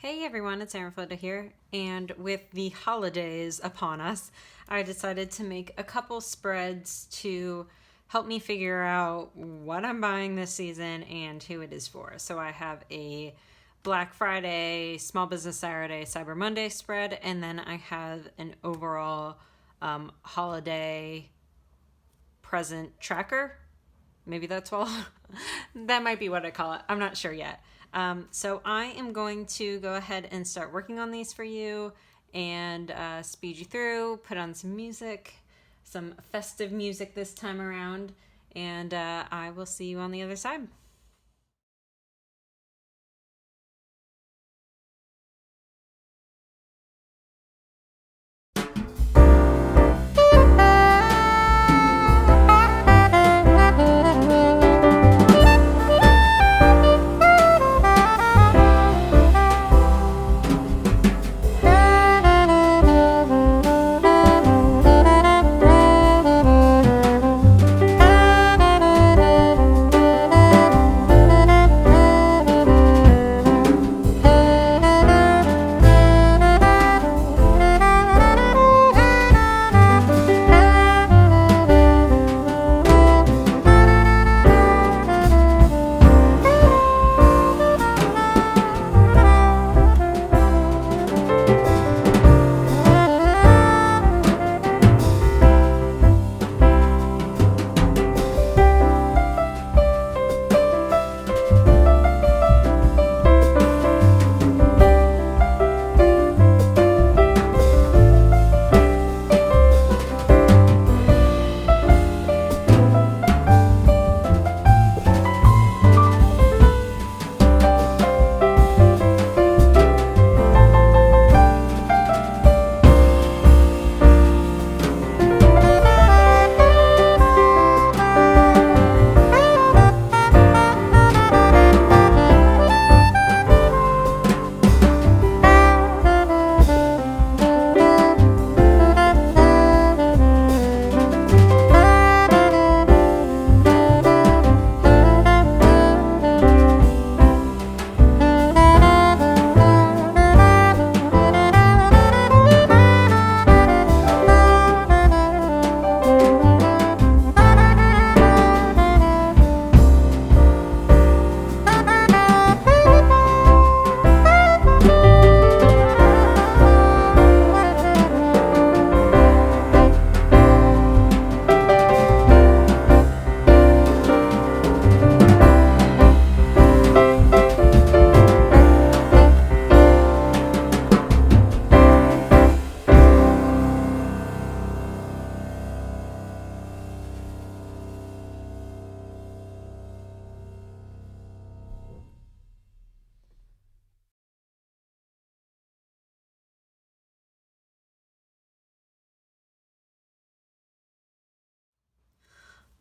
Hey everyone, it's Aaron Flota here, and with the holidays upon us, I decided to make a couple spreads to help me figure out what I'm buying this season and who it is for. So I have a Black Friday, Small Business Saturday, Cyber Monday spread, and then I have an overall holiday present tracker. Maybe that's all. That might be what I call it. I'm not sure yet. So I am going to go ahead and start working on these for you and speed you through, put on some music, some festive music this time around, and I will see you on the other side.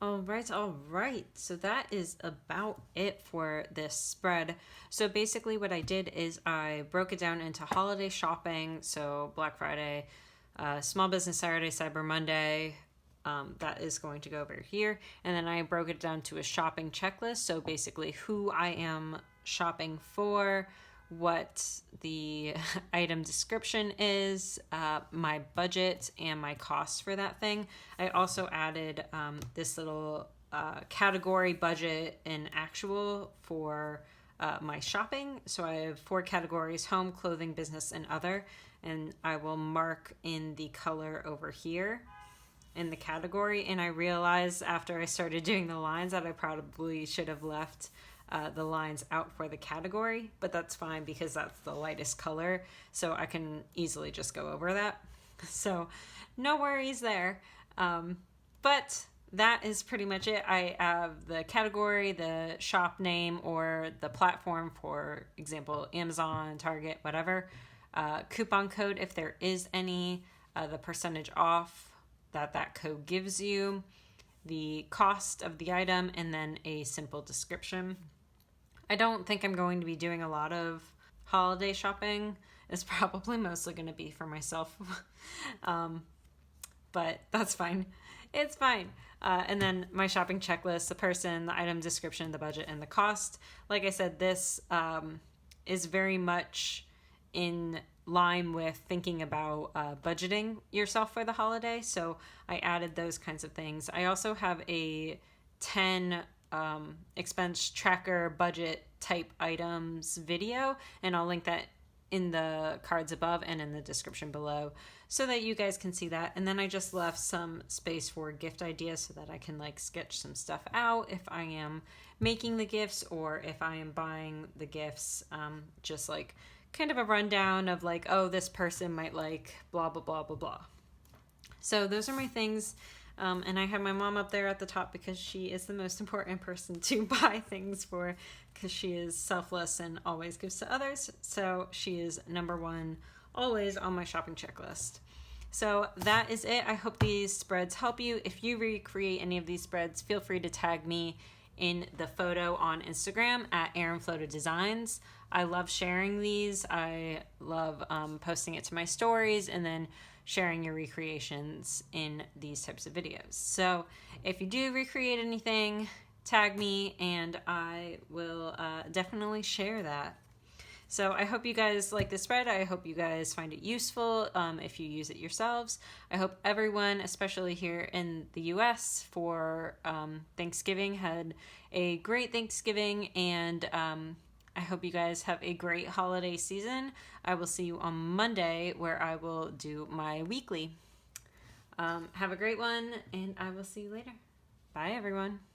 All right, all right. So that is about it for this spread. So basically, what I did is I broke it down into holiday shopping. So Black Friday, Small Business Saturday, Cyber Monday. That is going to go over here. And then I broke it down to a shopping checklist. So basically, who I am shopping for, what the item description is, my budget, and my cost for that thing. I also added this little category budget and actual for my shopping. So I have 4 categories: home, clothing, business, and other. And I will mark in the color over here in the category. And I realized after I started doing the lines that I probably should have left the lines out for the category, but that's fine because that's the lightest color, so I can easily just go over that. So no worries there. But that is pretty much it. I have the category, the shop name, or the platform, for example, Amazon, Target, whatever. Coupon code, if there is any, the percentage off that code gives you, the cost of the item, and then a simple description. I don't think I'm going to be doing a lot of holiday shopping. It's probably mostly going to be for myself. But that's fine. It's fine. And then my shopping checklist, the person, the item description, the budget, and the cost. Like I said, this is very much in line with thinking about budgeting yourself for the holiday. So I added those kinds of things. I also have a 10 expense tracker budget type items video, and I'll link that in the cards above and in the description below so that you guys can see that. And then I just left some space for gift ideas so that I can like sketch some stuff out if I am making the gifts or if I am buying the gifts, just like kind of a rundown of like, oh, this person might like blah blah blah blah blah. So those are my things. And I have my mom up there at the top because she is the most important person to buy things for, because she is selfless and always gives to others. So she is number one always on my shopping checklist. So that is it. I hope these spreads help you. If you recreate any of these spreads, feel free to tag me in the photo on Instagram at @AaronFlotoDesigns. I love sharing these. I love posting it to my stories and then sharing your recreations in these types of videos. So if you do recreate anything, tag me and I will definitely share that. So I hope you guys like this spread. I hope you guys find it useful if you use it yourselves. I hope everyone, especially here in the US for Thanksgiving, had a great Thanksgiving, and I hope you guys have a great holiday season. I will see you on Monday where I will do my weekly. Have a great one, and I will see you later. Bye, everyone.